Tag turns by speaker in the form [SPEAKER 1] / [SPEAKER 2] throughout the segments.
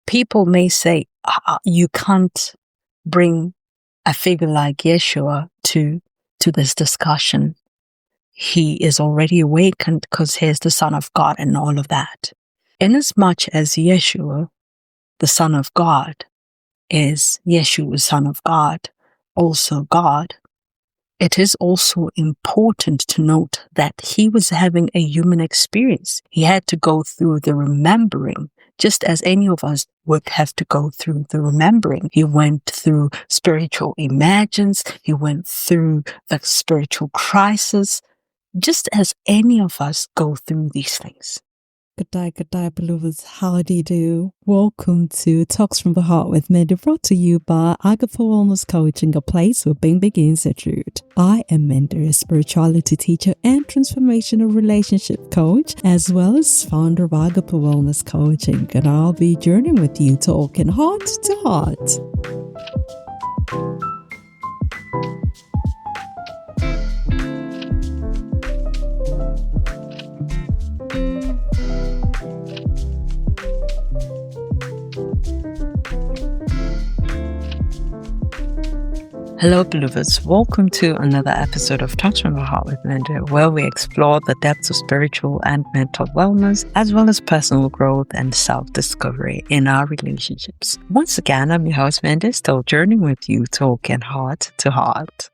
[SPEAKER 1] people may say, you can't bring a figure like Yeshua to this discussion. He is already awakened because he is the Son of God and all of that. Inasmuch as Yeshua, the Son of God, is Yeshua, Son of God, also God, it is also important to note that he was having a human experience. He had to go through the remembering, just as any of us would have to go through the remembering. He went through spiritual emergence. He went through the spiritual crisis, just as any of us go through these things.
[SPEAKER 2] Good day, beloveds. How do you do? Welcome to Talks from the Heart with Manda, brought to you by Agape Wellness Coaching, a place where being begins at root. I am Manda, a spirituality teacher and transformational relationship coach, as well as founder of Agape Wellness Coaching, and I'll be journeying with you, talking heart to heart.
[SPEAKER 1] Hello, beloveds. Welcome to another episode of Talks from the Heart with Manda, where we explore the depths of spiritual and mental wellness, as well as personal growth and self-discovery in our relationships. Once again, I'm your host, Manda, still journeying with you, talking heart to heart.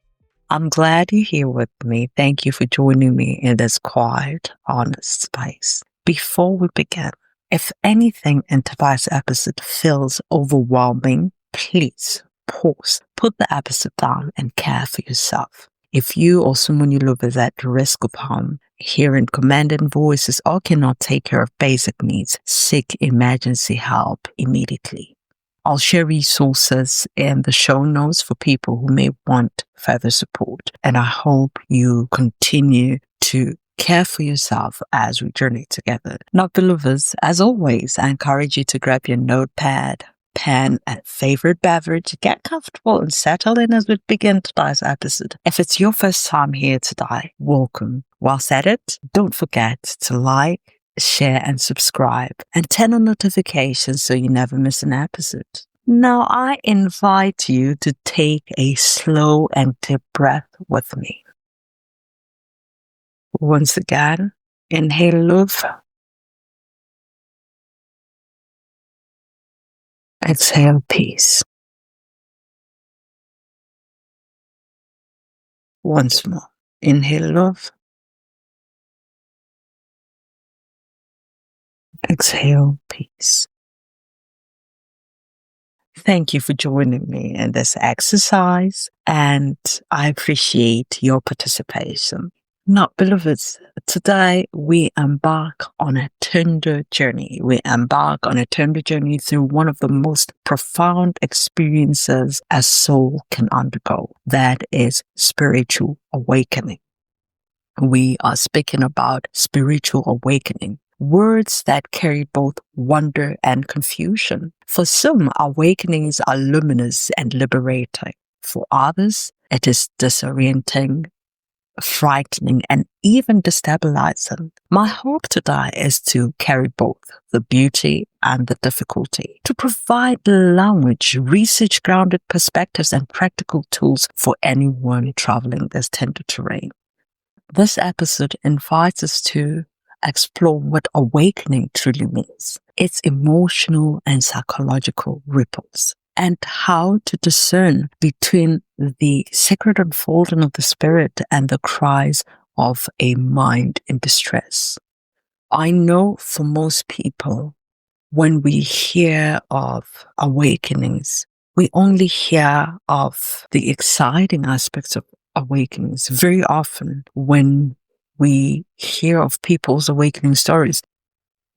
[SPEAKER 1] I'm glad you're here with me. Thank you for joining me in this quiet, honest space. Before we begin, if anything in today's episode feels overwhelming, please pause, put the episode down and care for yourself. If you or someone you love is at risk of harm, hearing commanding voices, or cannot take care of basic needs, seek emergency help immediately. I'll share resources in the show notes for people who may want further support, and I hope you continue to care for yourself as we journey together. Now, beloveds, as always, I encourage you to grab your notepad, pen, and favorite beverage, get comfortable and settle in as we begin today's episode. If it's your first time here today, welcome. Whilst at it, don't forget to like, share, and subscribe, and turn on notifications so you never miss an episode. Now, I invite you to take a slow and deep breath with me. Once again, inhale love. Exhale peace. Once more. Inhale love. Exhale peace. Thank you for joining me in this exercise, and I appreciate your participation. Now, beloveds, today we embark on a tender journey. We embark on a tender journey through one of the most profound experiences a soul can undergo. That is spiritual awakening. We are speaking about spiritual awakening. Words that carry both wonder and confusion. For some, awakenings are luminous and liberating. For others, it is disorienting, frightening, and even destabilizing. My hope today is to carry both the beauty and the difficulty, to provide language, research-grounded perspectives, and practical tools for anyone traveling this tender terrain. This episode invites us to explore what awakening truly means, its emotional and psychological ripples, and how to discern between the sacred unfolding of the spirit and the cries of a mind in distress. I know for most people, when we hear of awakenings, we only hear of the exciting aspects of awakenings. Very often, when we hear of people's awakening stories,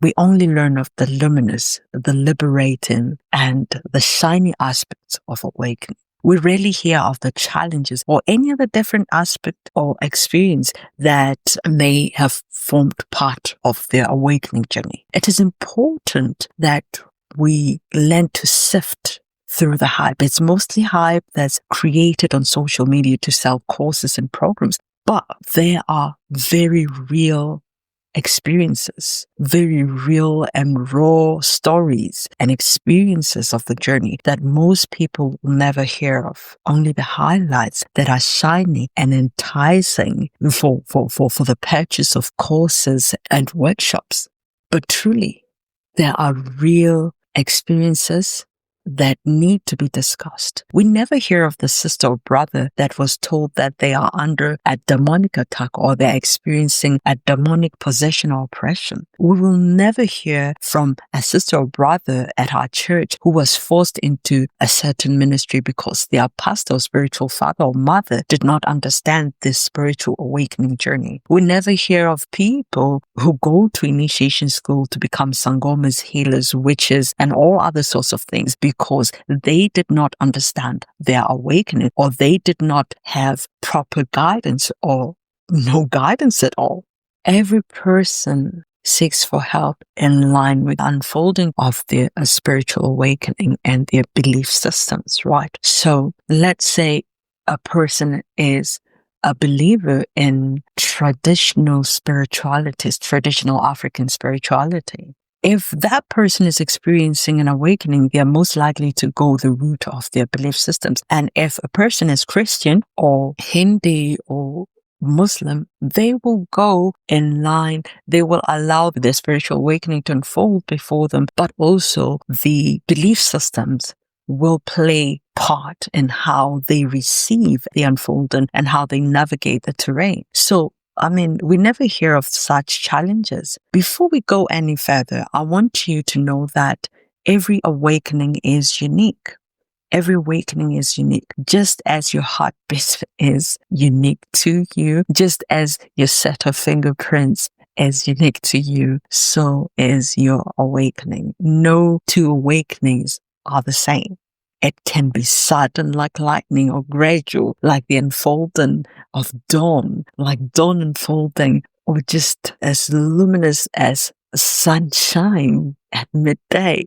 [SPEAKER 1] we only learn of the luminous, the liberating, and the shiny aspects of awakening. We rarely hear of the challenges or any other different aspect or experience that may have formed part of their awakening journey. It is important that we learn to sift through the hype. It's mostly hype that's created on social media to sell courses and programs, but there are very real experiences, very real and raw stories and experiences of the journey that most people will never hear of. Only the highlights that are shiny and enticing for the purchase of courses and workshops. But truly, there are real experiences that need to be discussed. We never hear of the sister or brother that was told that they are under a demonic attack or they're experiencing a demonic possession or oppression. We will never hear from a sister or brother at our church who was forced into a certain ministry because their pastor or spiritual father or mother did not understand this spiritual awakening journey. We never hear of people who go to initiation school to become sangomas, healers, witches, and all other sorts of things because they did not understand their awakening or they did not have proper guidance or no guidance at all. Every person seeks for help in line with the unfolding of their spiritual awakening and their belief systems, right? So let's say a person is a believer in traditional spiritualities, traditional African spirituality. If that person is experiencing an awakening, they are most likely to go the route of their belief systems. And if a person is Christian or Hindi or Muslim, they will go in line. They will allow their spiritual awakening to unfold before them, but also the belief systems will play part in how they receive the unfolding and how they navigate the terrain. So we never hear of such challenges. Before we go any further, I want you to know that every awakening is unique. Every awakening is unique, just as your heartbeat is unique to you, just as your set of fingerprints is unique to you, so is your awakening. No two awakenings are the same. It can be sudden like lightning or gradual like the unfolding of dawn, like dawn unfolding, or just as luminous as sunshine at midday.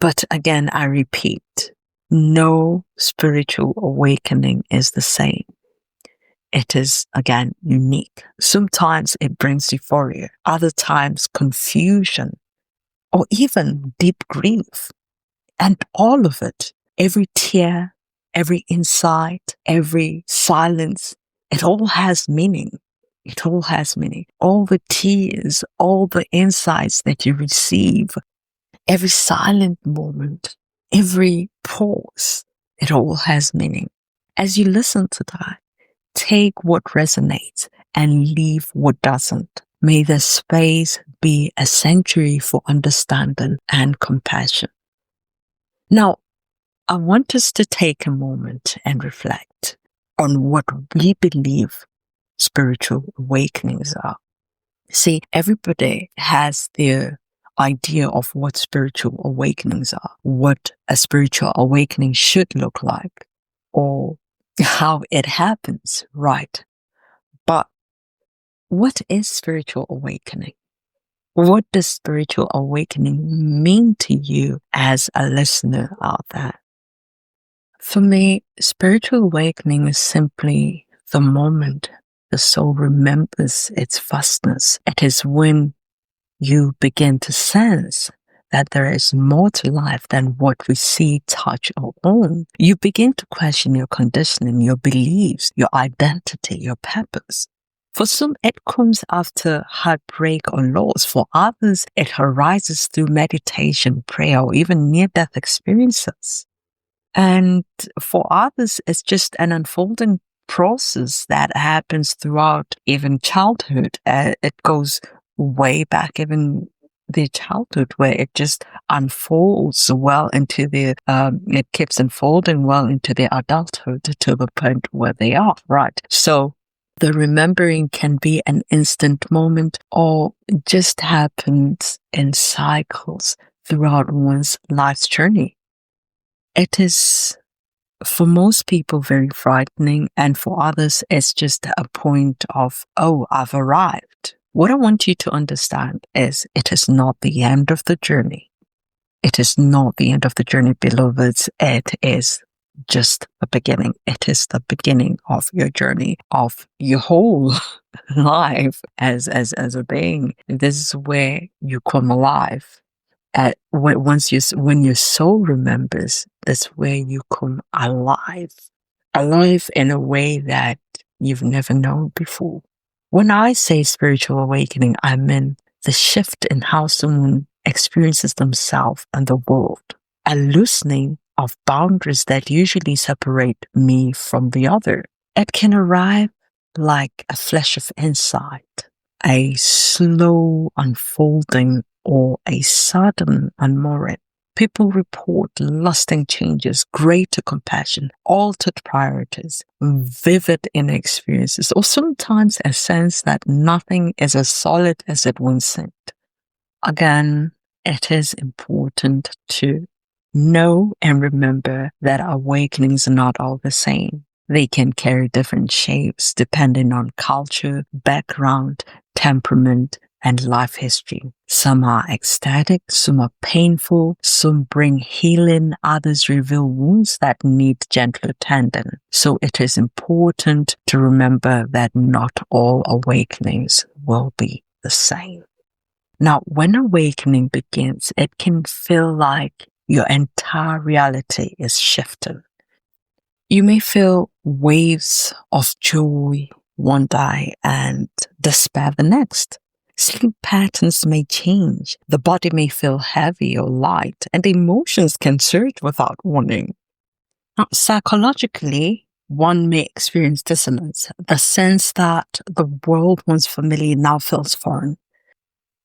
[SPEAKER 1] But again, I repeat, no spiritual awakening is the same. It is, again, unique. Sometimes it brings euphoria, other times confusion, or even deep grief. And all of it, every tear, every insight, every silence, it all has meaning. It all has meaning. All the tears, all the insights that you receive, every silent moment, every pause, it all has meaning. As you listen to that, take what resonates and leave what doesn't. May the space be a sanctuary for understanding and compassion. Now, I want us to take a moment and reflect on what we believe spiritual awakenings are. See, everybody has their idea of what spiritual awakenings are, what a spiritual awakening should look like, or how it happens, right? But what is spiritual awakening? What does spiritual awakening mean to you as a listener out there? For me, spiritual awakening is simply the moment the soul remembers its vastness. It is when you begin to sense that there is more to life than what we see, touch, or own. You begin to question your conditioning, your beliefs, your identity, your purpose. For some, it comes after heartbreak or loss. For others, it arises through meditation, prayer, or even near-death experiences. And for others, it's just an unfolding process that happens throughout even childhood. It goes way back, even their childhood, where it just unfolds well into it keeps unfolding well into their adulthood to the point where they are, right? So the remembering can be an instant moment or just happens in cycles throughout one's life's journey. It is, for most people, very frightening, and for others, it's just a point of, oh, I've arrived. What I want you to understand is it is not the end of the journey. It is not the end of the journey, beloveds. It is just the beginning. It is the beginning of your journey, of your whole life as a being. This is where you come alive. When your soul remembers, that's where you come alive. Alive in a way that you've never known before. When I say spiritual awakening, I mean the shift in how someone experiences themselves and the world. A loosening of boundaries that usually separate me from the other. It can arrive like a flash of insight, a slow unfolding, or a sudden unmooring. People report lasting changes, greater compassion, altered priorities, vivid inner experiences, or sometimes a sense that nothing is as solid as it once seemed. Again, it is important to know and remember that awakenings are not all the same. They can carry different shapes depending on culture, background, temperament, and life history. Some are ecstatic, some are painful, some bring healing, others reveal wounds that need gentle tending. So it is important to remember that not all awakenings will be the same. Now, when awakening begins, it can feel like your entire reality is shifting. You may feel waves of joy one day and despair the next. Sleep patterns may change, the body may feel heavy or light, and emotions can surge without warning. Now, psychologically, one may experience dissonance, the sense that the world once familiar now feels foreign.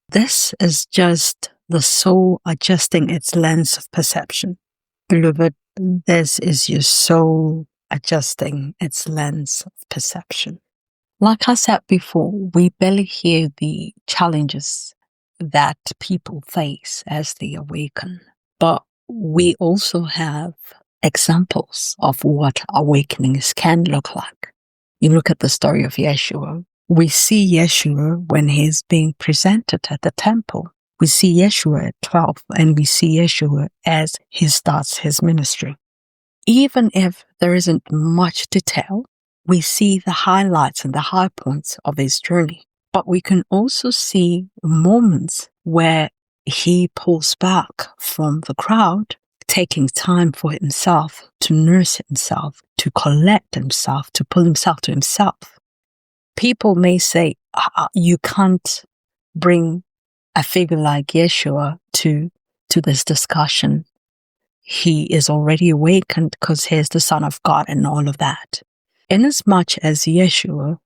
[SPEAKER 1] This is just the soul adjusting its lens of perception. Beloved, this is your soul adjusting its lens of perception. Like I said before, we barely hear the challenges that people face as they awaken, but we also have examples of what awakenings can look like. You look at the story of Yeshua. We see Yeshua when he's being presented at the temple. We see Yeshua at 12, and we see Yeshua as he starts his ministry. Even if there isn't much detail, we see the highlights and the high points of his journey. But we can also see moments where he pulls back from the crowd, taking time for himself, to nurse himself, to collect himself, to pull himself to himself. People may say, you can't bring a figure like Yeshua to this discussion. He is already awakened because he is the Son of God and all of that. Inasmuch as Yeshua,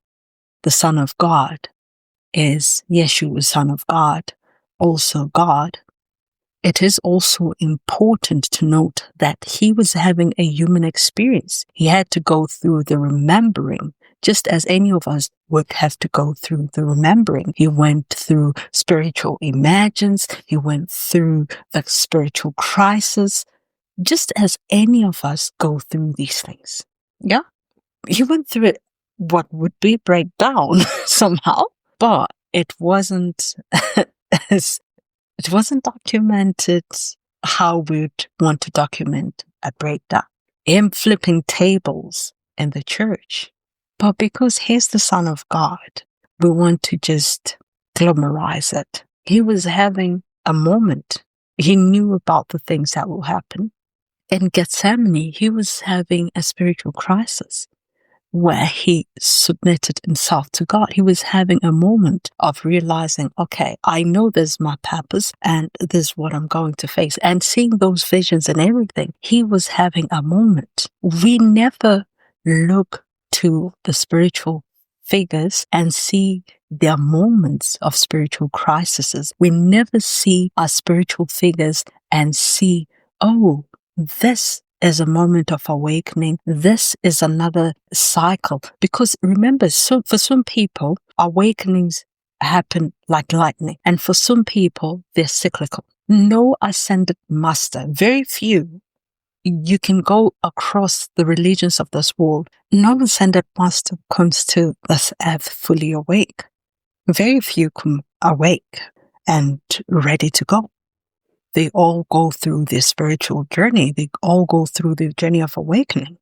[SPEAKER 1] the Son of God, is Yeshua, Son of God, also God, it is also important to note that he was having a human experience. He had to go through the remembering, just as any of us would have to go through the remembering. He went through spiritual emergence. He went through the spiritual crisis, just as any of us go through these things. Yeah? He went through it, what would be breakdown somehow, but it wasn't it wasn't documented how we'd want to document a breakdown. Him flipping tables in the church. But because he's the Son of God, we want to just glamorize it. He was having a moment. He knew about the things that will happen. In Gethsemane, he was having a spiritual crisis where he submitted himself to God. He was having a moment of realizing, okay, I know this is my purpose and this is what I'm going to face. And seeing those visions and everything, he was having a moment. We never look to the spiritual figures and see their moments of spiritual crises. We never see our spiritual figures and see, oh, this is a moment of awakening. This is another cycle. Because remember, for some people, awakenings happen like lightning. And for some people, they're cyclical. No ascended master, very few. You can go across the religions of this world. No ascended master comes to this earth fully awake. Very few come awake and ready to go. they all go through their spiritual journey. They all go through the journey of awakening.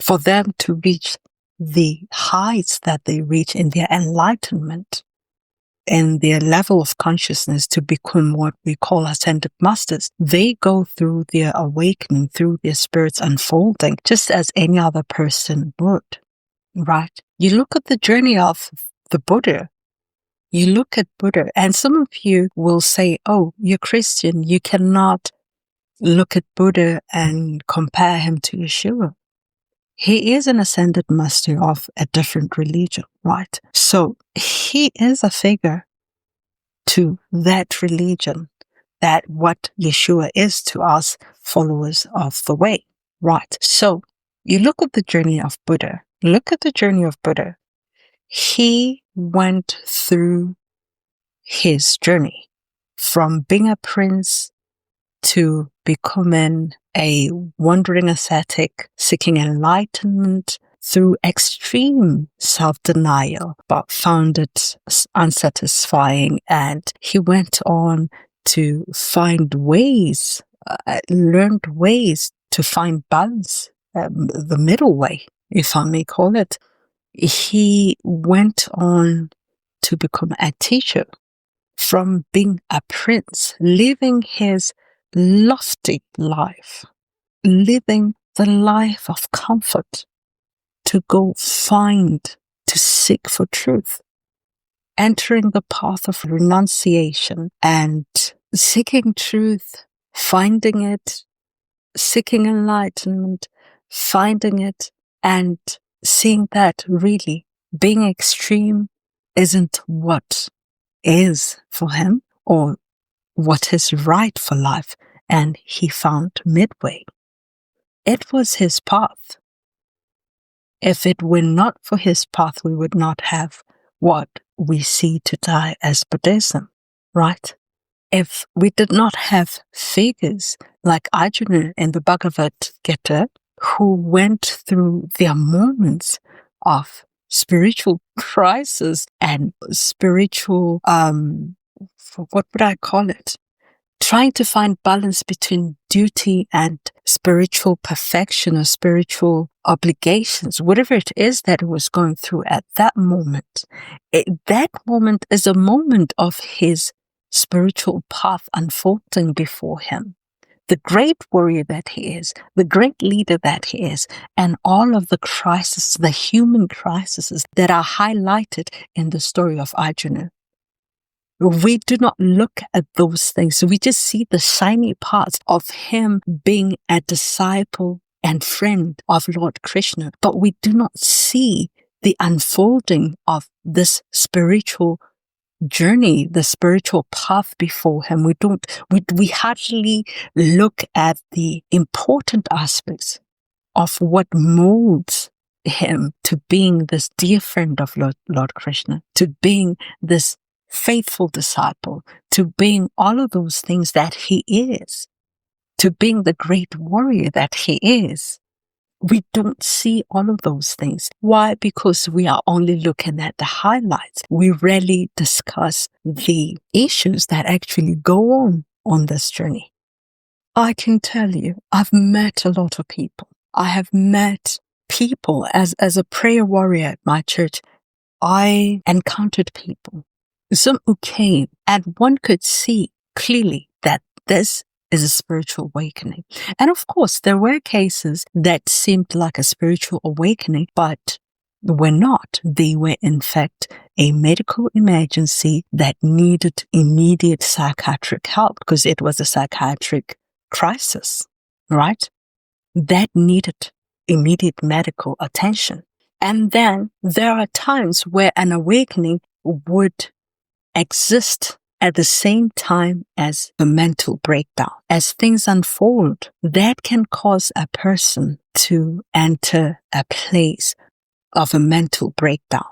[SPEAKER 1] For them to reach the heights that they reach in their enlightenment and their level of consciousness to become what we call ascended masters, they go through their awakening, through their spirits unfolding, just as any other person would, right? You look at the journey of the Buddha. You look at Buddha, and some of you will say, oh, you're Christian. You cannot look at Buddha and compare him to Yeshua. He is an ascended master of a different religion, right? So he is a figure to that religion, that what Yeshua is to us followers of the way, right? So you look at the journey of Buddha. Look at the journey of Buddha. He went through his journey from being a prince to becoming a wandering ascetic, seeking enlightenment through extreme self-denial, but found it unsatisfying. And he went on to find ways, learned ways to find balance, the middle way, if I may call it. He went on to become a teacher from being a prince, living his lofty life, living the life of comfort, to go find, to seek for truth, entering the path of renunciation and seeking truth, finding it, seeking enlightenment, finding it, and seeing that really being extreme isn't what is for him or what is right for life, and he found midway. It was his path. If it were not for his path, we would not have what we see today as Buddhism, right? If we did not have figures like Arjuna in the Bhagavad Gita, who went through their moments of spiritual crisis and spiritual, what would I call it? Trying to find balance between duty and spiritual perfection or spiritual obligations, whatever it is that he was going through at that moment. That moment is a moment of his spiritual path unfolding before him. The great warrior that he is, the great leader that he is, and all of the crises, the human crises that are highlighted in the story of Arjuna. We do not look at those things. We just see the shiny parts of him being a disciple and friend of Lord Krishna, but we do not see the unfolding of this spiritual journey, the spiritual path before him. We hardly look at the important aspects of what molds him to being this dear friend of Lord Krishna, to being this faithful disciple, to being all of those things that he is, to being the great warrior that he is. We don't see all of those things. Why? Because we are only looking at the highlights. We rarely discuss the issues that actually go on this journey. I can tell you, I've met a lot of people. I have met people as a prayer warrior at my church. I encountered people, some who came, and one could see clearly that this is a spiritual awakening. And of course, there were cases that seemed like a spiritual awakening, but were not. They were, in fact, a medical emergency that needed immediate psychiatric help because it was a psychiatric crisis, right? That needed immediate medical attention. And then there are times where an awakening would exist at the same time as a mental breakdown. As things unfold, that can cause a person to enter a place of a mental breakdown.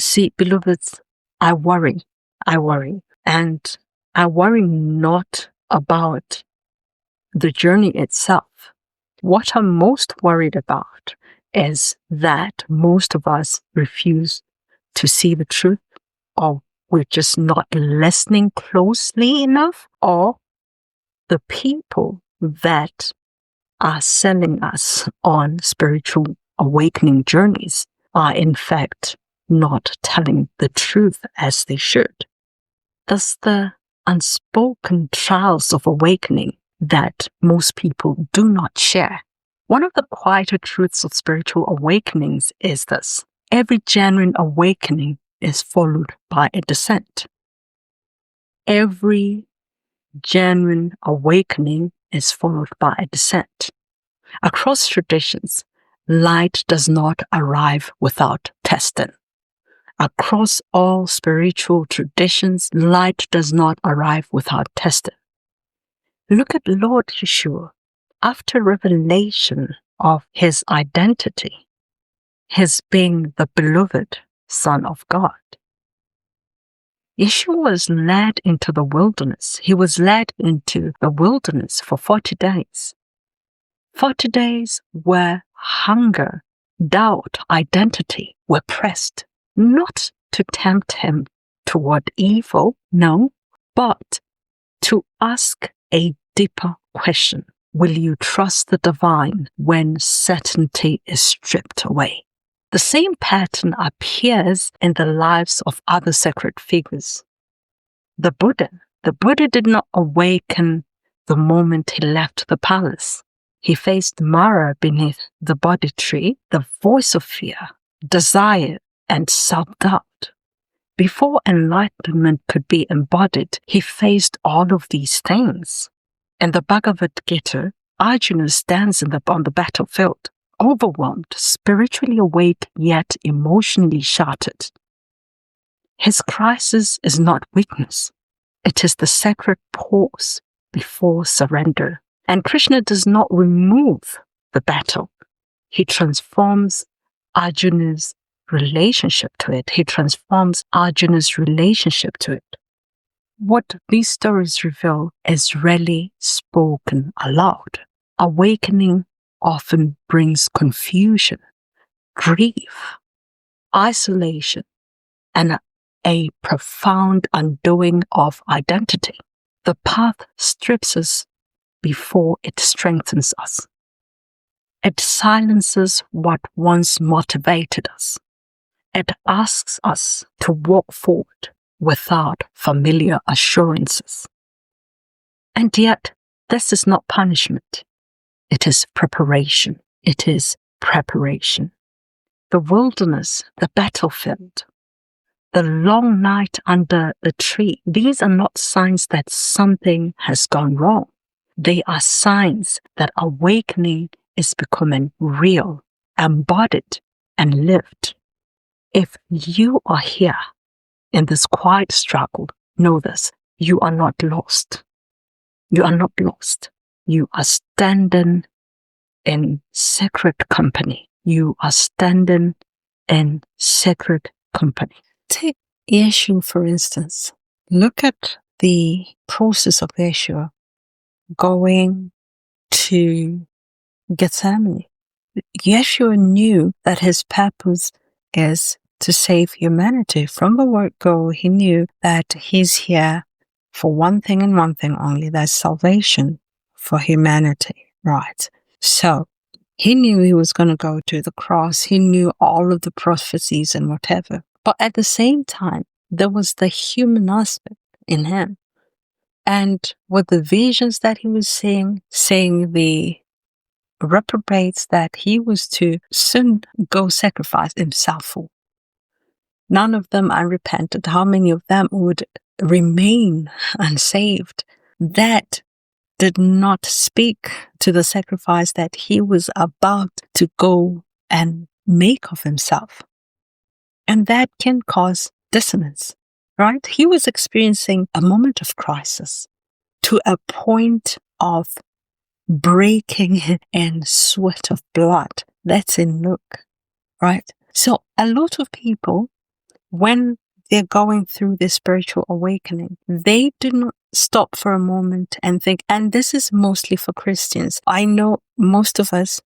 [SPEAKER 1] See, beloveds, I worry. And I worry not about the journey itself. What I'm most worried about is that most of us refuse to see the truth, or we're just not listening closely enough, or the people that are selling us on spiritual awakening journeys are in fact not telling the truth as they should. Thus, the unspoken trials of awakening that most people do not share. One of the quieter truths of spiritual awakenings is this: every genuine awakening is followed by a descent. Every genuine awakening is followed by a descent. Across traditions, light does not arrive without testing. Across all spiritual traditions, light does not arrive without testing. Look at Lord Yeshua. After revelation of his identity, his being the beloved Son of God, Yeshua was led into the wilderness. He was led into the wilderness for 40 days. 40 days where hunger, doubt, identity were pressed, not to tempt him toward evil, no, but to ask a deeper question. Will you trust the divine when certainty is stripped away? The same pattern appears in the lives of other sacred figures. The Buddha did not awaken the moment he left the palace. He faced Mara beneath the Bodhi tree, the voice of fear, desire, and self-doubt. Before enlightenment could be embodied, he faced all of these things. In the Bhagavad Gita, Arjuna stands on the battlefield, overwhelmed, spiritually awake, yet emotionally shattered. His crisis is not weakness. It is the sacred pause before surrender. And Krishna does not remove the battle. He transforms Arjuna's relationship to it. He transforms Arjuna's relationship to it. What these stories reveal is rarely spoken aloud. Awakening often brings confusion, grief, isolation, and a profound undoing of identity. The path strips us before it strengthens us. It silences what once motivated us. It asks us to walk forward without familiar assurances. And yet, this is not punishment. It is preparation. It is preparation. The wilderness, the battlefield, the long night under the tree, these are not signs that something has gone wrong. They are signs that awakening is becoming real, embodied, and lived. If you are here in this quiet struggle, know this: you are not lost. You are not lost. You are standing in sacred company. You are standing in sacred company. Take Yeshua, for instance. Look at the process of Yeshua going to Gethsemane. Yeshua knew that his purpose is to save humanity. From the word go, he knew that he's here for one thing and one thing only, that's salvation for humanity, right? So he knew he was going to go to the cross. He knew all of the prophecies and whatever. But at the same time, there was the human aspect in him. And with the visions that he was seeing the reprobates that he was to soon go sacrifice himself for. None of them unrepentant. How many of them would remain unsaved? That did not speak to the sacrifice that he was about to go and make of himself. And that can cause dissonance, right? He was experiencing a moment of crisis to a point of breaking and sweat of blood. That's in Luke, right? So a lot of people, when they're going through this spiritual awakening, they do not stop for a moment and think, and this is mostly for Christians. I know most of us,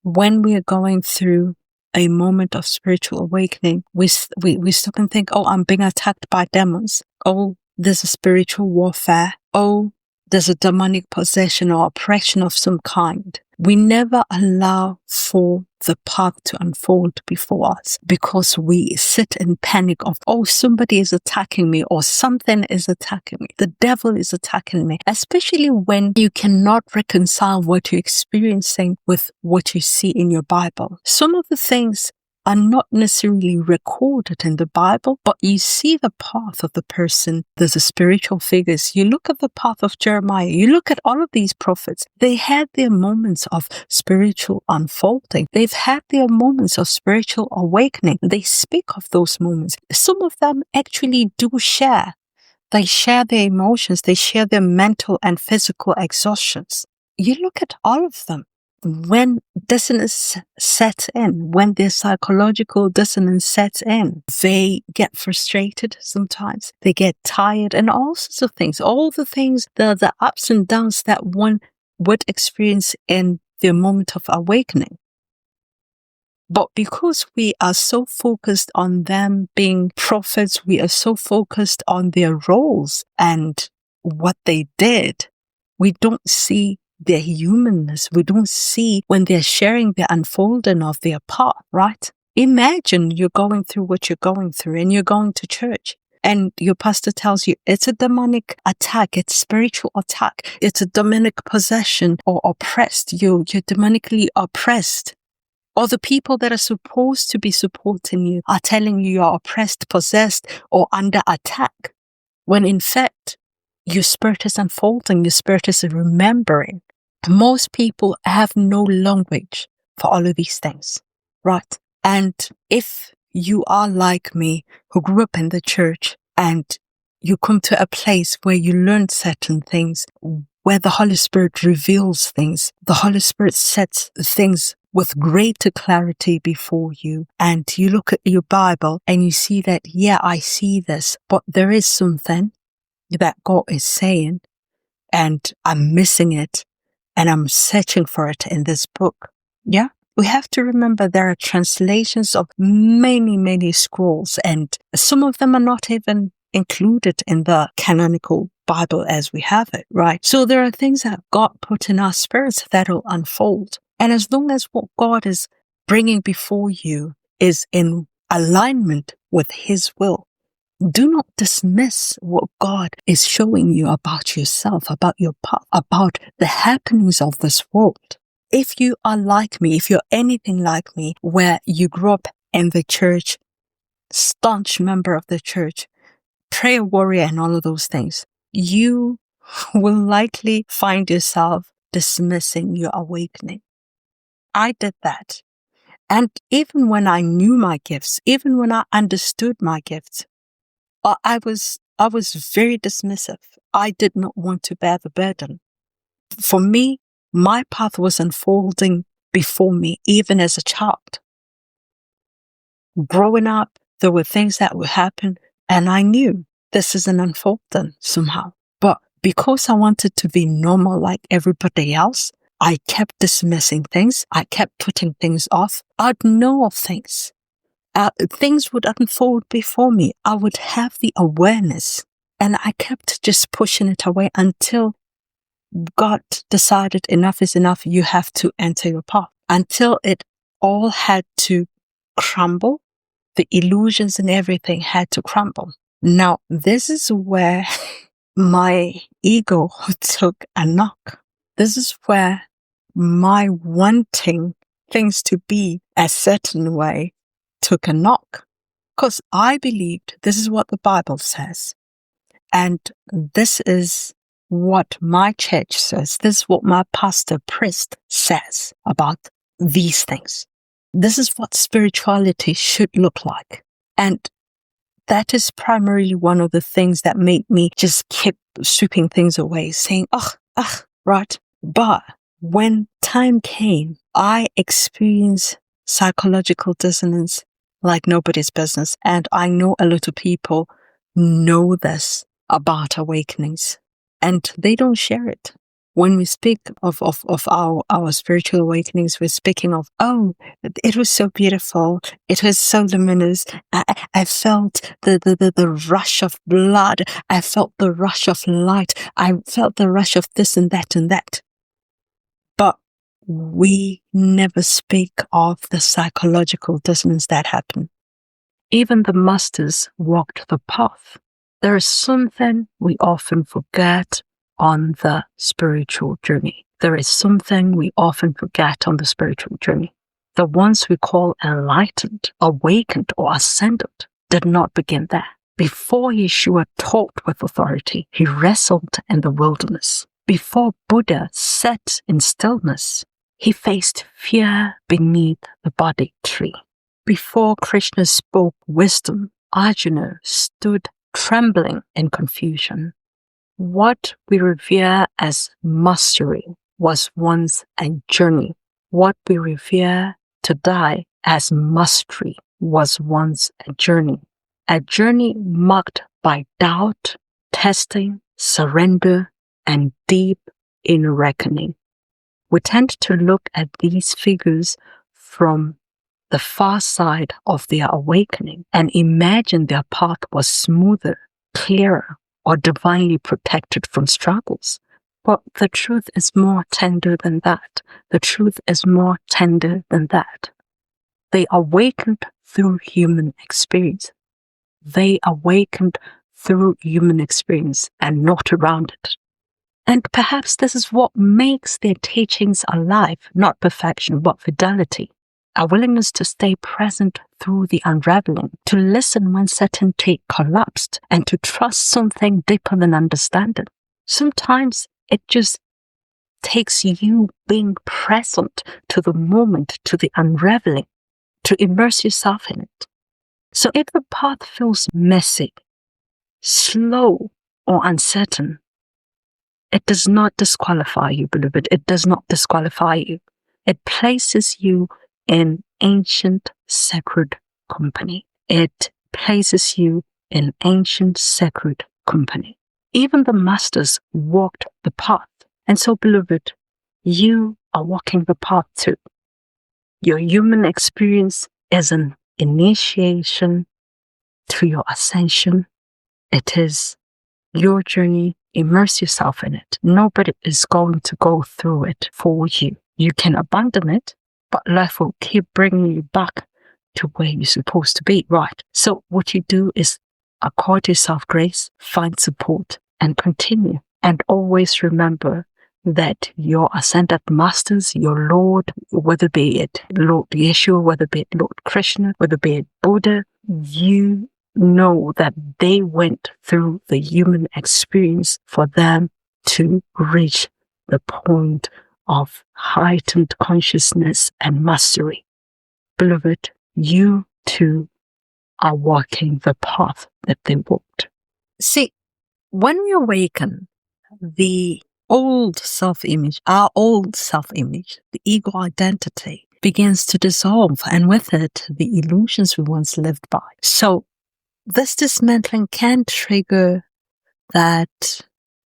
[SPEAKER 1] when we are going through a moment of spiritual awakening, we stop and think, oh, I'm being attacked by demons. Oh, there's a spiritual warfare. Oh, there's a demonic possession or oppression of some kind. We never allow for the path to unfold before us because we sit in panic of, oh, somebody is attacking me or something is attacking me. The devil is attacking me, especially when you cannot reconcile what you're experiencing with what you see in your Bible. Some of the things are not necessarily recorded in the Bible, but you see the path of the person. There's a spiritual figures. You look at the path of Jeremiah. You look at all of these prophets. They had their moments of spiritual unfolding. They've had their moments of spiritual awakening. They speak of those moments. Some of them actually do share. They share their emotions. They share their mental and physical exhaustions. You look at all of them. When dissonance sets in, when their psychological dissonance sets in, they get frustrated sometimes. They get tired and all sorts of things. All the things, the ups and downs that one would experience in their moment of awakening. But because we are so focused on them being prophets, we are so focused on their roles and what they did, we don't see their humanness. We don't see when they're sharing the unfolding of their path, right? Imagine you're going through what you're going through and you're going to church and your pastor tells you it's a demonic attack, it's spiritual attack, it's a demonic possession or oppressed. You're demonically oppressed. Or the people that are supposed to be supporting you are telling you you're oppressed, possessed, or under attack. When in fact, your spirit is unfolding, your spirit is remembering. Most people have no language for all of these things, right? And if you are like me, who grew up in the church, and you come to a place where you learn certain things, where the Holy Spirit reveals things, the Holy Spirit sets things with greater clarity before you, and you look at your Bible and you see that, yeah, I see this, but there is something that God is saying, and I'm missing it, and I'm searching for it in this book. Yeah, we have to remember there are translations of many, many scrolls, and some of them are not even included in the canonical Bible as we have it, right? So there are things that God put in our spirits that will unfold. And as long as what God is bringing before you is in alignment with His will, do not dismiss what God is showing you about yourself, about your path, about the happenings of this world. If you are like me, if you're anything like me, where you grew up in the church, staunch member of the church, prayer warrior and all of those things, you will likely find yourself dismissing your awakening. I did that. And even when I knew my gifts, even when I understood my gifts, I was very dismissive. I did not want to bear the burden. For me, my path was unfolding before me, even as a child. Growing up, there were things that would happen, and I knew this is an unfolding somehow. But because I wanted to be normal like everybody else, I kept dismissing things. I kept putting things off. I'd know of things. Things would unfold before me. I would have the awareness, and I kept just pushing it away until God decided enough is enough. You have to enter your path. Until it all had to crumble. The illusions and everything had to crumble. Now, this is where my ego took a knock. This is where my wanting things to be a certain way took a knock, because I believed this is what the Bible says, and this is what my church says, this is what my pastor priest says about these things. This is what spirituality should look like. And that is primarily one of the things that made me just keep sweeping things away, saying, right. But when time came, I experienced psychological dissonance like nobody's business. And I know a lot of people know this about awakenings, and they don't share it. when we speak of our spiritual awakenings, we're speaking of, oh, it was so beautiful. It was so luminous. I felt the rush of blood. I felt the rush of light. I felt the rush of this and that and that. But we never speak of the psychological dissonance that happened. Even the masters walked the path. There is something we often forget on the spiritual journey. There is something we often forget on the spiritual journey. The ones we call enlightened, awakened, or ascended did not begin there. Before Yeshua talked with authority, he wrestled in the wilderness. Before Buddha sat in stillness, he faced fear beneath the body tree. Before Krishna spoke wisdom, Arjuna stood trembling in confusion. What we revere as mastery was once a journey. What we revere today as mastery was once a journey marked by doubt, testing, surrender, and deep inner reckoning. We tend to look at these figures from the far side of their awakening and imagine their path was smoother, clearer, or divinely protected from struggles. But the truth is more tender than that. The truth is more tender than that. They awakened through human experience. They awakened through human experience and not around it. And perhaps this is what makes their teachings alive, not perfection, but fidelity. A willingness to stay present through the unraveling, to listen when certainty collapsed, and to trust something deeper than understanding. Sometimes it just takes you being present to the moment, to the unraveling, to immerse yourself in it. So if the path feels messy, slow, or uncertain, it does not disqualify you, beloved. It does not disqualify you. It places you in ancient sacred company. It places you in ancient sacred company. Even the masters walked the path. And so, beloved, you are walking the path too. Your human experience is an initiation to your ascension. It is your journey. Immerse yourself in it. Nobody is going to go through it for you. You can abandon it, but life will keep bringing you back to where you're supposed to be, right? So what you do is accord yourself grace, find support, and continue. And always remember that your ascended masters, your Lord, whether be it Lord Yeshua, whether be it Lord Krishna, whether be it Buddha, you know that they went through the human experience for them to reach the point of heightened consciousness and mastery. Beloved, you too are walking the path that they walked. See, when we awaken, the old self-image, our old self-image, the ego identity begins to dissolve, and with it, the illusions we once lived by. So this dismantling can trigger that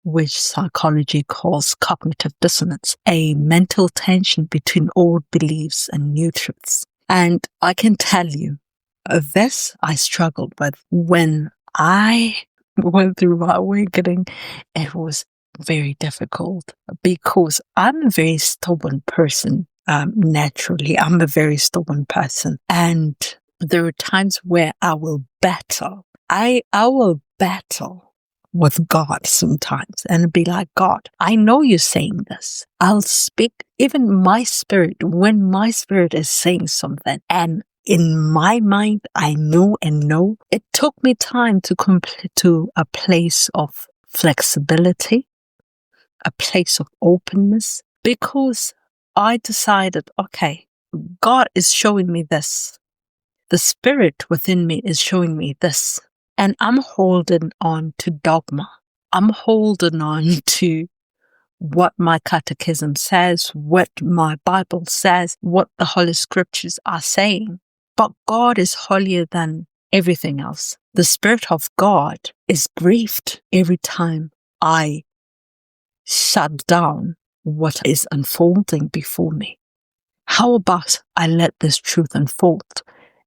[SPEAKER 1] which psychology calls cognitive dissonance, a mental tension between old beliefs and new truths. And I can tell you, this I struggled with when I went through my awakening. It was very difficult because I'm a very stubborn person. Naturally, I'm a very stubborn person. And there are times where I will battle. I will battle with God sometimes and be like, God, I know you're saying this. I'll speak, even my spirit, when my spirit is saying something and in my mind, I know and know. It took me time to come to a place of flexibility, a place of openness, because I decided, okay, God is showing me this. The spirit within me is showing me this. And I'm holding on to dogma. I'm holding on to what my catechism says, what my Bible says, what the Holy Scriptures are saying. But God is holier than everything else. The Spirit of God is grieved every time I shut down what is unfolding before me? How about I let this truth unfold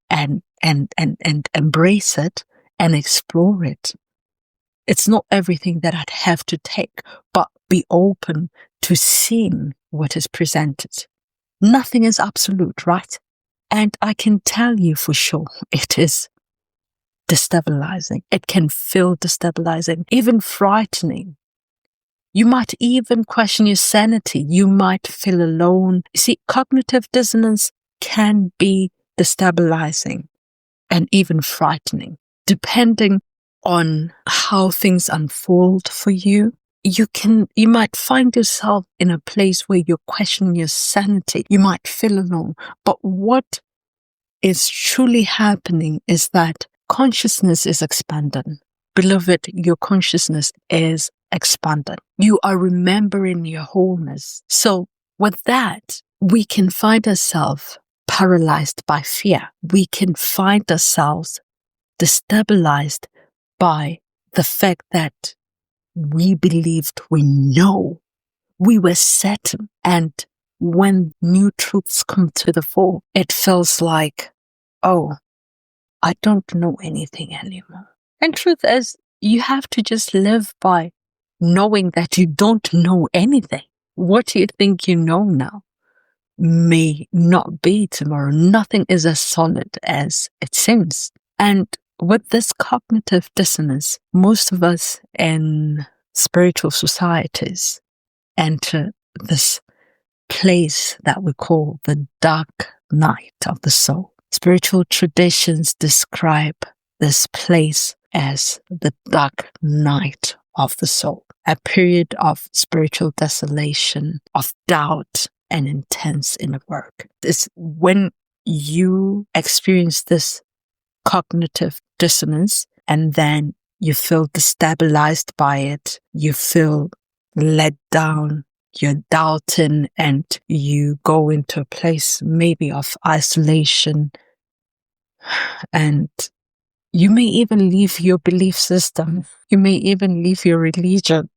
[SPEAKER 1] and embrace it and explore it? It's not everything that I'd have to take, but be open to seeing what is presented. Nothing is absolute, right? And I can tell you for sure, it is destabilizing. It can feel destabilizing, even frightening. You might even question your sanity. You might feel alone. You see, cognitive dissonance can be destabilizing and even frightening, depending on how things unfold for you. You might find yourself in a place where you're questioning your sanity. You might feel alone. But what is truly happening is that consciousness is expanding. Beloved, your consciousness is expanding. You are remembering your wholeness. So with that, we can find ourselves paralyzed by fear. We can find ourselves destabilized by the fact that we believed we know. We were certain. And when new truths come to the fore, it feels like, oh, I don't know anything anymore. And truth is, you have to just live by knowing that you don't know anything. What you think you know now may not be tomorrow. Nothing is as solid as it seems. And with this cognitive dissonance, most of us in spiritual societies enter this place that we call the dark night of the soul. Spiritual traditions describe this place as the dark night of the soul, a period of spiritual desolation, of doubt, and intense inner work. It's when you experience this cognitive dissonance and then you feel destabilized by it, you feel let down, you're doubting, and you go into a place maybe of isolation, and you may even leave your belief system. You may even leave your religion.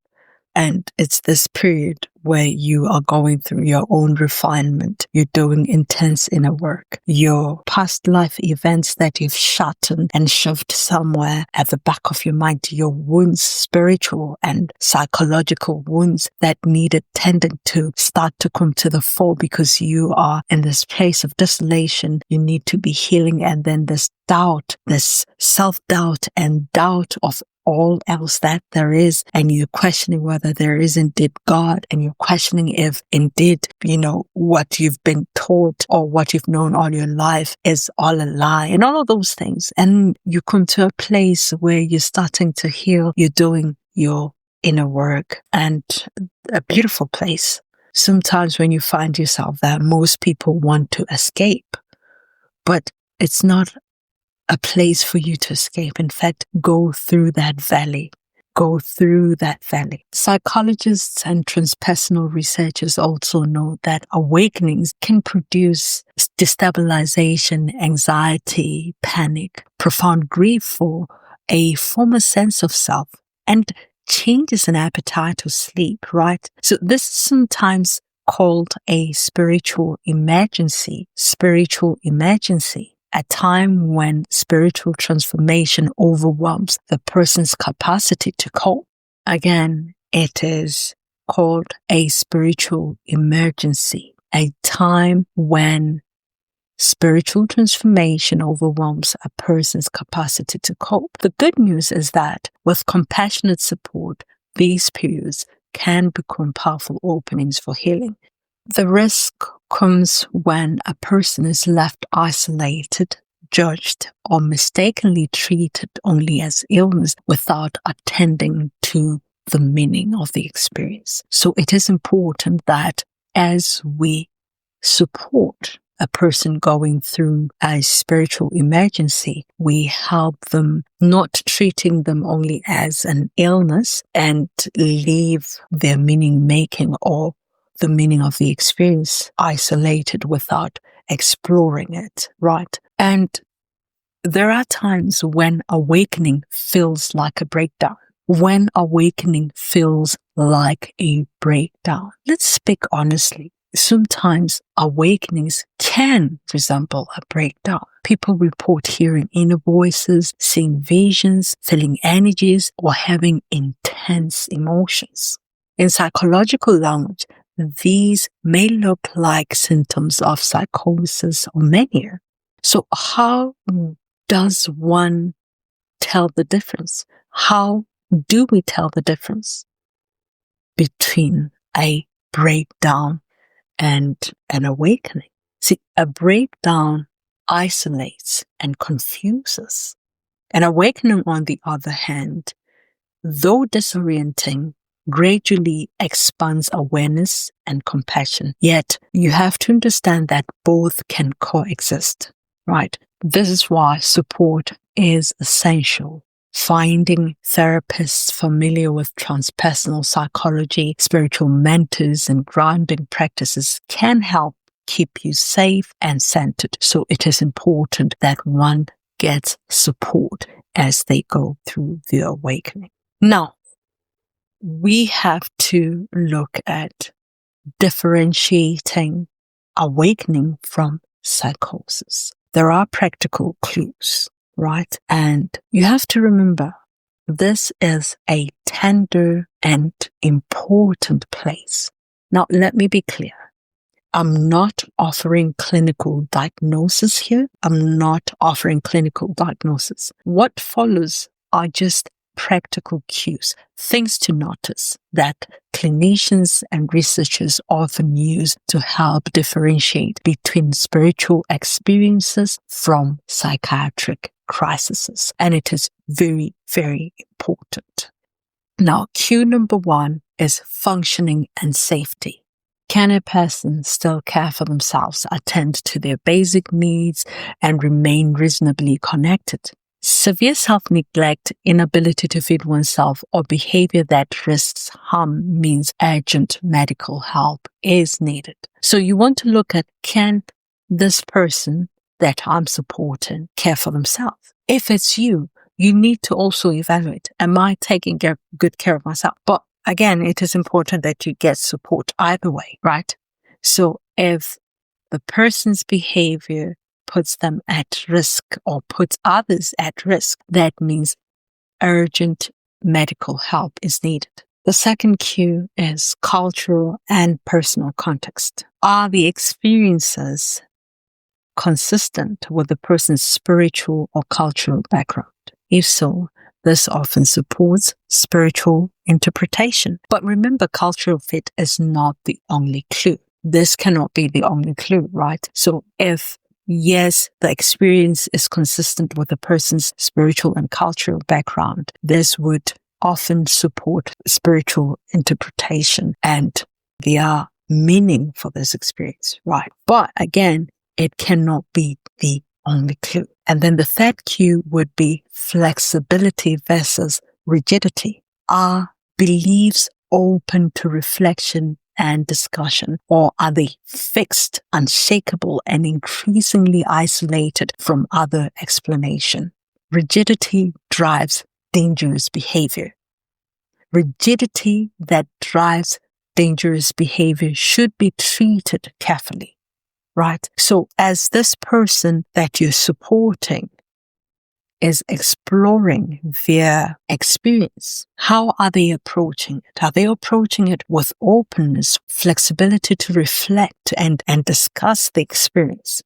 [SPEAKER 1] And it's this period where you are going through your own refinement. You're doing intense inner work. Your past life events that you've shut and shoved somewhere at the back of your mind, your wounds, spiritual and psychological wounds that needed tending to start to come to the fore because you are in this place of desolation. You need to be healing. And then this doubt, this self-doubt and doubt of all else that there is, and you're questioning whether there is indeed God, and you're questioning if indeed, what you've been taught or what you've known all your life is all a lie, and all of those things. And you come to a place where you're starting to heal, you're doing your inner work, and a beautiful place. Sometimes when you find yourself there, most people want to escape, but it's not a place for you to escape. In fact, go through that valley. Go through that valley. Psychologists and transpersonal researchers also know that awakenings can produce destabilization, anxiety, panic, profound grief, or a former sense of self, and changes in appetite or sleep, right? So this is sometimes called a spiritual emergency. A time when spiritual transformation overwhelms the person's capacity to cope. Again, it is called a spiritual emergency, a time when spiritual transformation overwhelms a person's capacity to cope. The good news is that with compassionate support, these periods can become powerful openings for healing. The risk comes when a person is left isolated, judged, or mistakenly treated only as illness without attending to the meaning of the experience. So it is important that as we support a person going through a spiritual emergency, we help them, not treating them only as an illness and leave their meaning making or the meaning of the experience isolated without exploring it, right? And there are times when awakening feels like a breakdown. when awakening feels like a breakdown. Let's speak honestly. Sometimes awakenings can resemble a breakdown. People report hearing inner voices, seeing visions, feeling energies, or having intense emotions. In psychological language, these may look like symptoms of psychosis or mania. So how does one tell the difference? How do we tell the difference between a breakdown and an awakening? See, a breakdown isolates and confuses. An awakening, on the other hand, though disorienting, gradually expands awareness and compassion. Yet, you have to understand that both can coexist, right? This is why support is essential. Finding therapists familiar with transpersonal psychology, spiritual mentors, and grounding practices can help keep you safe and centered. So it is important that one gets support as they go through the awakening. Now, we have to look at differentiating awakening from psychosis. There are practical clues, right? And you have to remember, this is a tender and important place. Now, let me be clear. I'm not offering clinical diagnosis here. I'm not offering clinical diagnosis. What follows are just practical cues, things to notice that clinicians and researchers often use to help differentiate between spiritual experiences from psychiatric crises. And it is very, very important. Now, cue number one is functioning and safety. Can a person still care for themselves, attend to their basic needs, and remain reasonably connected? Severe self-neglect, inability to feed oneself, or behavior that risks harm means urgent medical help is needed. So you want to look at, can this person that I'm supporting care for themselves? If it's you, you need to also evaluate, am I taking good care of myself? But again, it is important that you get support either way, right? So if the person's behavior puts them at risk or puts others at risk, that means urgent medical help is needed. The second cue is cultural and personal context. Are the experiences consistent with the person's spiritual or cultural background? If so, this often supports spiritual interpretation. But remember, cultural fit is not the only clue. This cannot be the only clue, right? So if yes, the experience is consistent with a person's spiritual and cultural background, this would often support spiritual interpretation and their meaning for this experience, right? But again, it cannot be the only clue. And then the third cue would be flexibility versus rigidity. Are beliefs open to reflection and discussion, or are they fixed, unshakable, and increasingly isolated from other explanation? Rigidity drives dangerous behavior. Rigidity that drives dangerous behavior should be treated carefully, right? So as this person that you're supporting is exploring their experience, how are they approaching it? Are they approaching it with openness, flexibility to reflect and discuss the experience,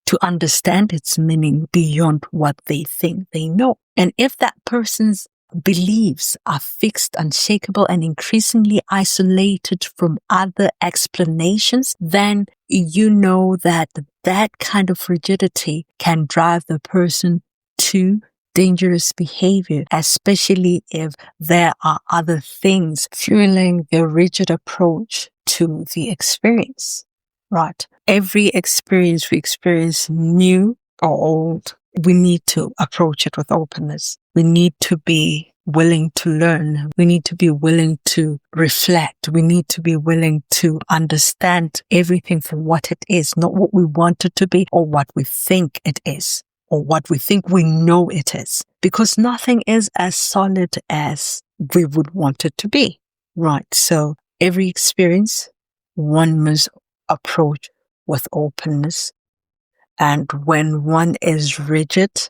[SPEAKER 1] to understand its meaning beyond what they think they know? And if that person's beliefs are fixed, unshakable, and increasingly isolated from other explanations, then you know that that kind of rigidity can drive the person to dangerous behavior, especially if there are other things fueling their rigid approach to the experience, right? Every experience we experience, new or old, we need to approach it with openness. We need to be willing to learn. We need to be willing to reflect. We need to be willing to understand everything for what it is, not what we want it to be or what we think it is. or what we think we know it is, because nothing is as solid as we would want it to be, right? So every experience, one must approach with openness. And when one is rigid,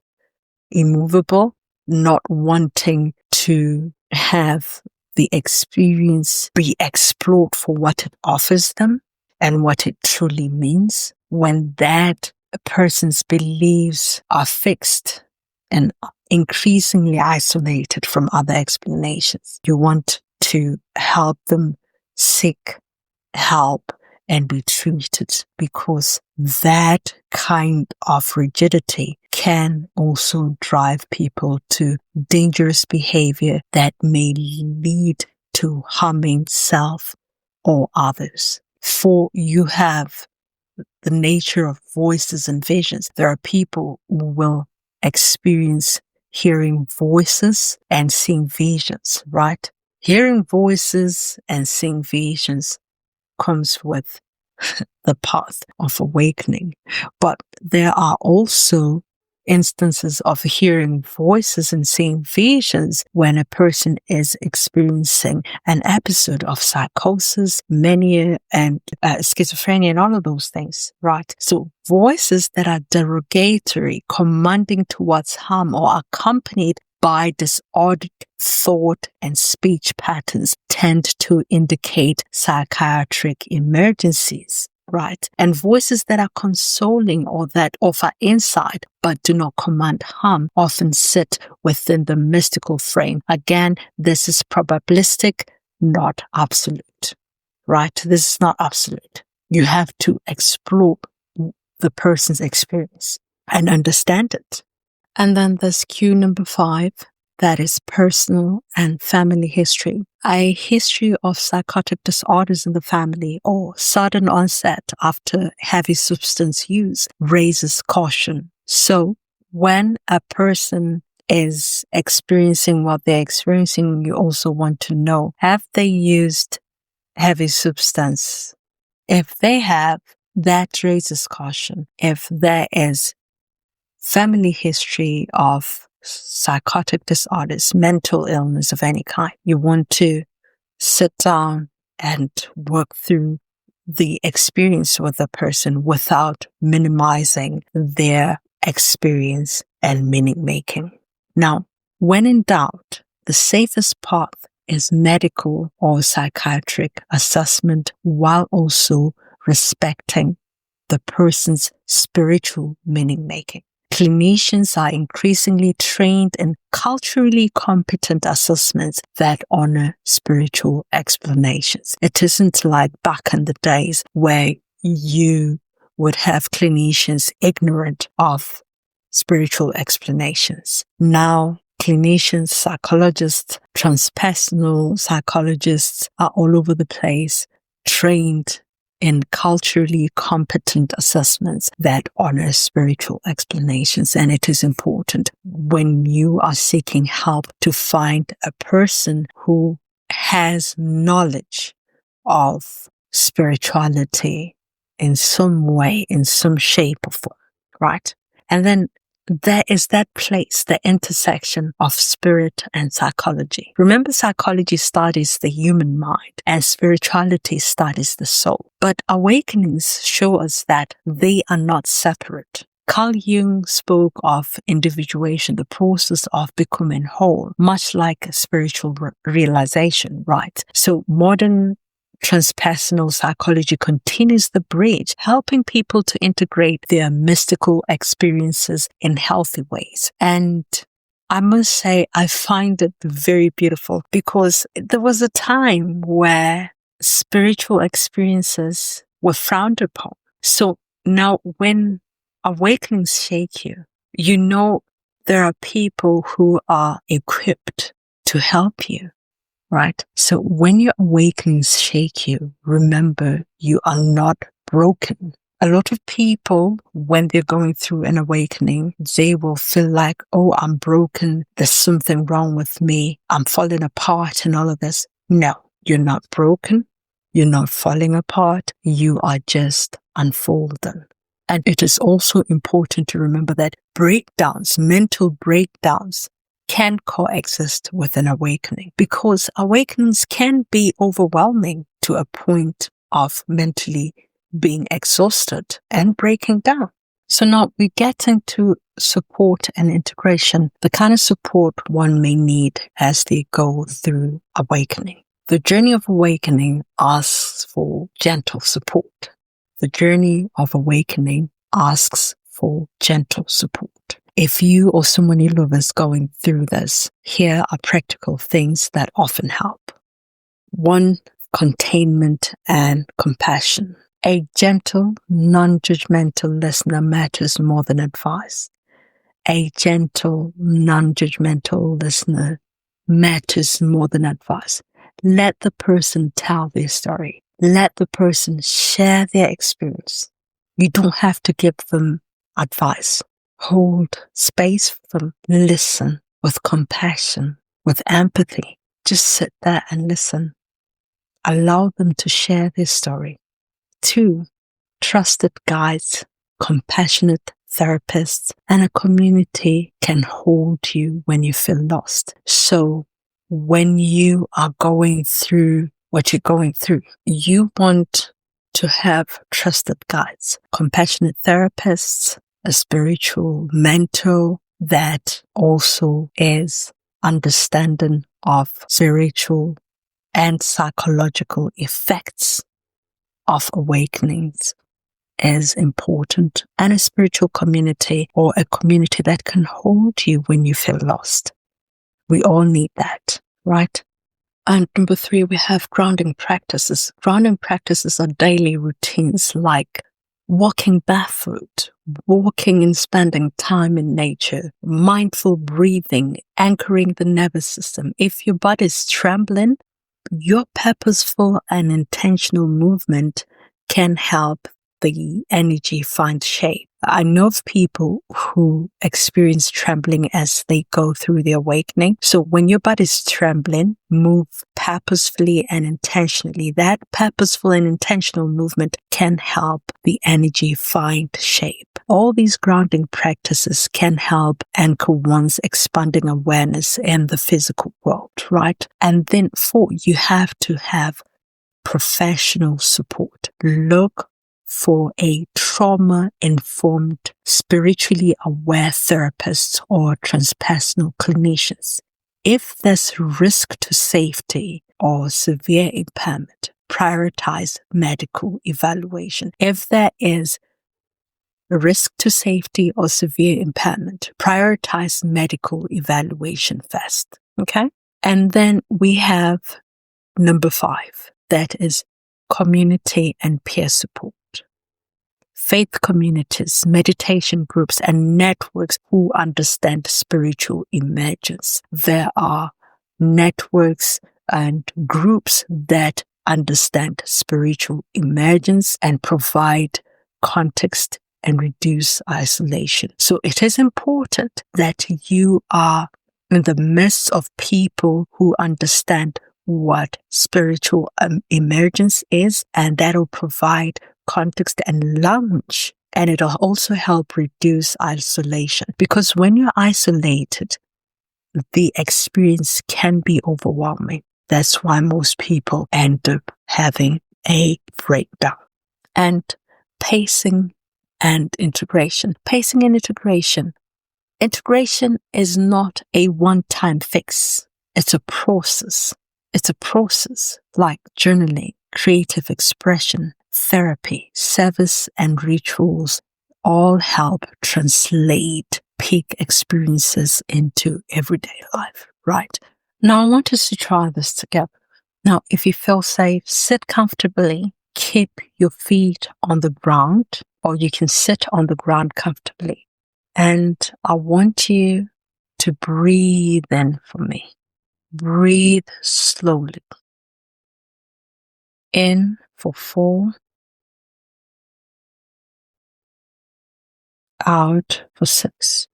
[SPEAKER 1] immovable, not wanting to have the experience be explored for what it offers them and what it truly means, when that person's beliefs are fixed and increasingly isolated from other explanations, you want to help them seek help and be treated, because that kind of rigidity can also drive people to dangerous behavior that may lead to harming self or others. For you have the nature of voices and visions. There are people who will experience hearing voices and seeing visions, right? Hearing voices and seeing visions comes with the path of awakening. But there are also instances of hearing voices and seeing visions when a person is experiencing an episode of psychosis, mania, and schizophrenia, and all of those things, right? So voices that are derogatory, commanding towards harm, or accompanied by disordered thought and speech patterns tend to indicate psychiatric emergencies, right? And voices that are consoling or that offer insight but do not command harm often sit within the mystical frame. Again, this is probabilistic, not absolute, right? This is not absolute. You have to explore the person's experience and understand it. And then there's cue number 5, that is personal and family history. A history of psychotic disorders in the family or sudden onset after heavy substance use raises caution. So when a person is experiencing what they're experiencing, you also want to know, have they used heavy substance? If they have, that raises caution. If there is family history of psychotic disorders, mental illness of any kind, you want to sit down and work through the experience with the person without minimizing their experience and meaning making. Now, when in doubt, the safest path is medical or psychiatric assessment while also respecting the person's spiritual meaning making. Clinicians are increasingly trained in culturally competent assessments that honor spiritual explanations. It isn't like back in the days where you would have clinicians ignorant of spiritual explanations. Now, clinicians, psychologists, transpersonal psychologists are all over the place, trained in culturally competent assessments that honor spiritual explanations. And it is important when you are seeking help to find a person who has knowledge of spirituality in some way, in some shape or form, right? And then there is that place, the intersection of spirit and psychology. Remember, psychology studies the human mind and spirituality studies the soul. But awakenings show us that they are not separate. Carl Jung spoke of individuation, the process of becoming whole, much like spiritual realization, right? So modern transpersonal psychology continues the bridge, helping people to integrate their mystical experiences in healthy ways. And I must say, I find it very beautiful because there was a time where spiritual experiences were frowned upon. So now when awakenings shake you, you know there are people who are equipped to help you. Right? So when your awakenings shake you, remember you are not broken. A lot of people, when they're going through an awakening, they will feel like, oh, I'm broken. There's something wrong with me. I'm falling apart and all of this. No, you're not broken. You're not falling apart. You are just unfolding. And it is also important to remember that mental breakdowns, can coexist with an awakening, because awakenings can be overwhelming to a point of mentally being exhausted and breaking down. So now we get into support and integration, the kind of support one may need as they go through awakening. The journey of awakening asks for gentle support. The journey of awakening asks for gentle support. If you or someone you love is going through this, here are practical things that often help. 1, containment and compassion. A gentle, non-judgmental listener matters more than advice. A gentle, non-judgmental listener matters more than advice. Let the person tell their story. Let the person share their experience. You don't have to give them advice. Hold space for them. Listen with compassion, with empathy. Just sit there and listen. Allow them to share their story. 2, trusted guides, compassionate therapists, and a community can hold you when you feel lost. So when you are going through what you're going through, you want to have trusted guides, compassionate therapists, a spiritual mentor that also is understanding of spiritual and psychological effects of awakenings is important, and a spiritual community or a community that can hold you when you feel lost. We all need that, right? And number 3, we have grounding practices. Grounding practices are daily routines like walking barefoot, walking and spending time in nature, mindful breathing, anchoring the nervous system. If your body is trembling, your purposeful and intentional movement can help the energy find shape. I know of people who experience trembling as they go through the awakening. So when your body is trembling, move purposefully and intentionally. That purposeful and intentional movement can help the energy find shape. All these grounding practices can help anchor one's expanding awareness in the physical world, right? And then 4, you have to have professional support. Look for a trauma-informed, spiritually aware therapist or transpersonal clinicians. If there's risk to safety or severe impairment, prioritize medical evaluation. If there is a risk to safety or severe impairment, prioritize medical evaluation first. Okay? And then we have number 5, that is community and peer support. Faith communities, meditation groups, and networks who understand spiritual emergence. There are networks and groups that understand spiritual emergence and provide context and reduce isolation. So it is important that you are in the midst of people who understand what spiritual emergence is, and that will provide context and language, and it'll also help reduce isolation, because when you're isolated, the experience can be overwhelming. That's why most people end up having a breakdown. And pacing and integration. Pacing and integration. Integration is not a one-time fix. It's a process. It's a process like journaling, creative expression, therapy, service, and rituals all help translate peak experiences into everyday life, right? Now, I want us to try this together. Now, if you feel safe, sit comfortably, keep your feet on the ground, or you can sit on the ground comfortably. And I want you to breathe in for me. Breathe slowly. In for 4. Out for 6.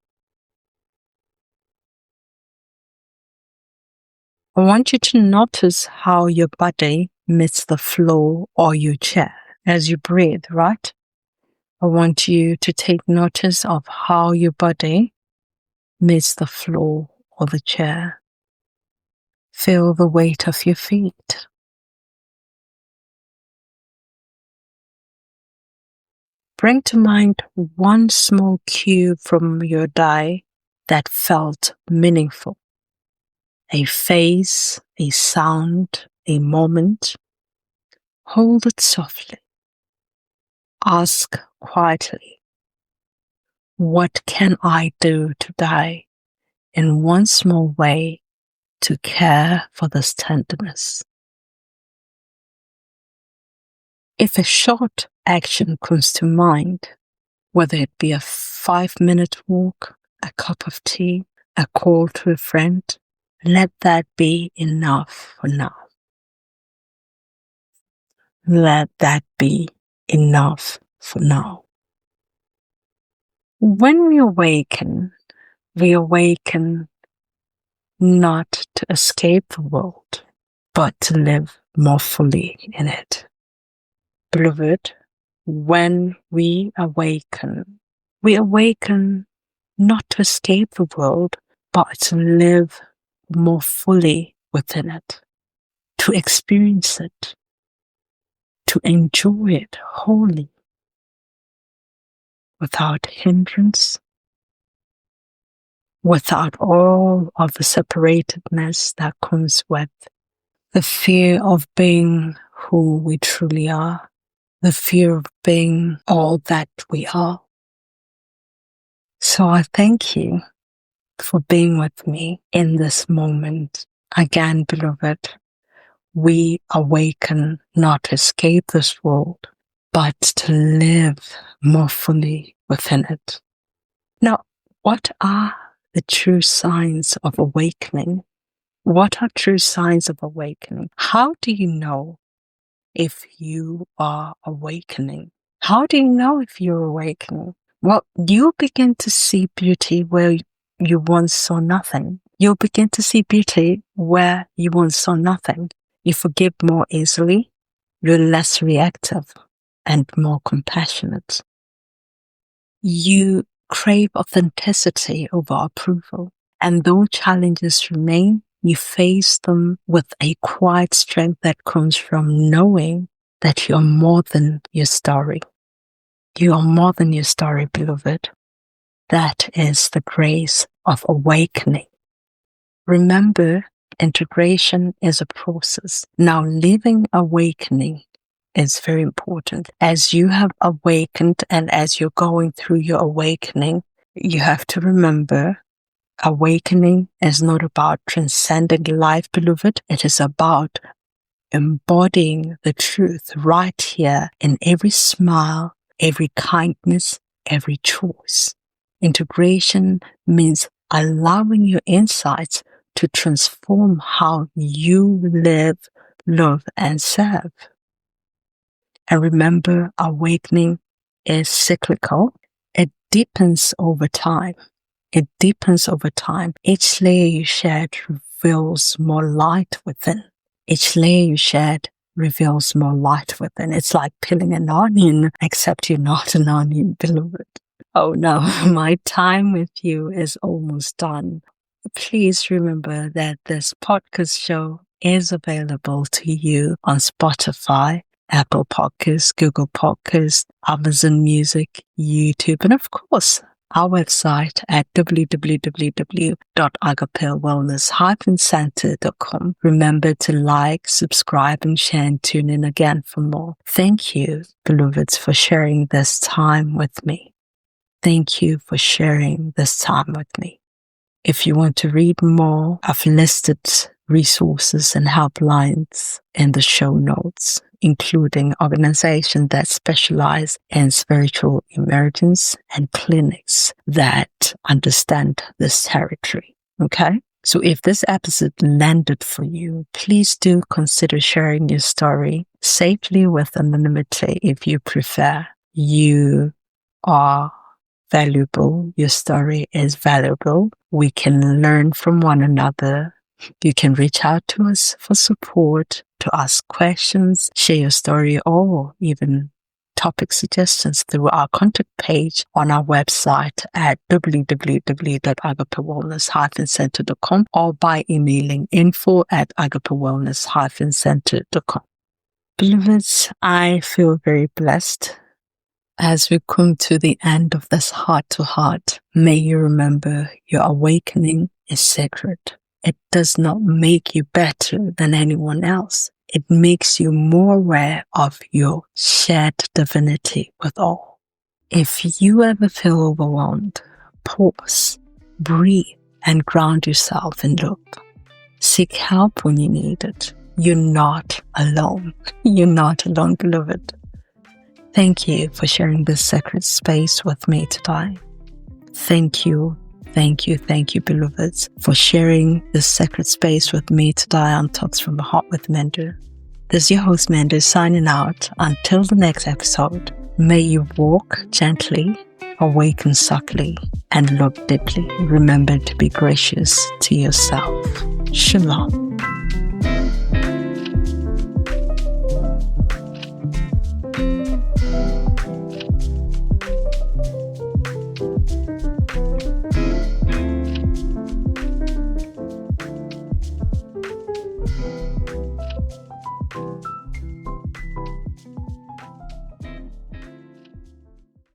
[SPEAKER 1] I want you to notice how your body meets the floor or your chair as you breathe, right? I want you to take notice of how your body meets the floor or the chair. Feel the weight of your feet. Bring to mind one small cue from your day that felt meaningful. A face, a sound, a moment. Hold it softly. Ask quietly, what can I do today in one small way to care for this tenderness? If a short action comes to mind, whether it be a 5-minute walk, a cup of tea, a call to a friend, let that be enough for now. Let that be enough for now. When we awaken not to escape the world, but to live more fully in it. Beloved, when we awaken not to escape the world, but to live more fully within it, to experience it, to enjoy it wholly, without hindrance, without all of the separatedness that comes with the fear of being who we truly are, the fear of being all that we are. So I thank you for being with me in this moment. Again, beloved, we awaken not to escape this world, but to live more fully within it. Now, what are the true signs of awakening? What are true signs of awakening? How do you know if you are awakening? How do you know if you're awakening? Well, you'll begin to see beauty where you once saw nothing. You'll begin to see beauty where you once saw nothing. You forgive more easily. You're less reactive and more compassionate. You crave authenticity over approval. And though challenges remain, you face them with a quiet strength that comes from knowing that you are more than your story. You are more than your story, beloved. That is the grace of awakening. Remember, integration is a process. Now, living awakening is very important. As you have awakened and as you're going through your awakening, you have to remember awakening is not about transcending life, beloved. It is about embodying the truth right here in every smile, every kindness, every choice. Integration means allowing your insights to transform how you live, love, and serve. And remember, awakening is cyclical. It deepens over time. It deepens over time. Each layer you shed reveals more light within. Each layer you shed reveals more light within. It's like peeling an onion, except you're not an onion, beloved. Oh no, my time with you is almost done. Please remember that this podcast show is available to you on Spotify, Apple Podcasts, Google Podcasts, Amazon Music, YouTube, and of course, our website at www.agapewellness-center.com. Remember to like, subscribe, and share, and tune in again for more. Thank you, beloveds, for sharing this time with me. Thank you for sharing this time with me. If you want to read more, I've listed resources and helplines in the show notes, including organizations that specialize in spiritual emergence and clinics that understand this territory. Okay? So if this episode landed for you, please do consider sharing your story safely with anonymity if you prefer. You are valuable. Your story is valuable. We can learn from one another. You can reach out to us for support, to ask questions, share your story, or even topic suggestions through our contact page on our website at www.agapewellness-center.com or by emailing info@agapewellness-center.com. Beloveds, I feel very blessed. As we come to the end of this heart-to-heart, may you remember your awakening is sacred. It does not make you better than anyone else. It makes you more aware of your shared divinity with all. If you ever feel overwhelmed, pause, breathe, and ground yourself in love. Seek help when you need it. You're not alone. You're not alone, beloved. Thank you for sharing this sacred space with me today. Thank you, beloveds, for sharing this sacred space with me today on Talks from the Heart with Manda. This is your host, Manda, signing out. Until the next episode, may you walk gently, awaken subtly, and love deeply. Remember to be gracious to yourself. Shalom.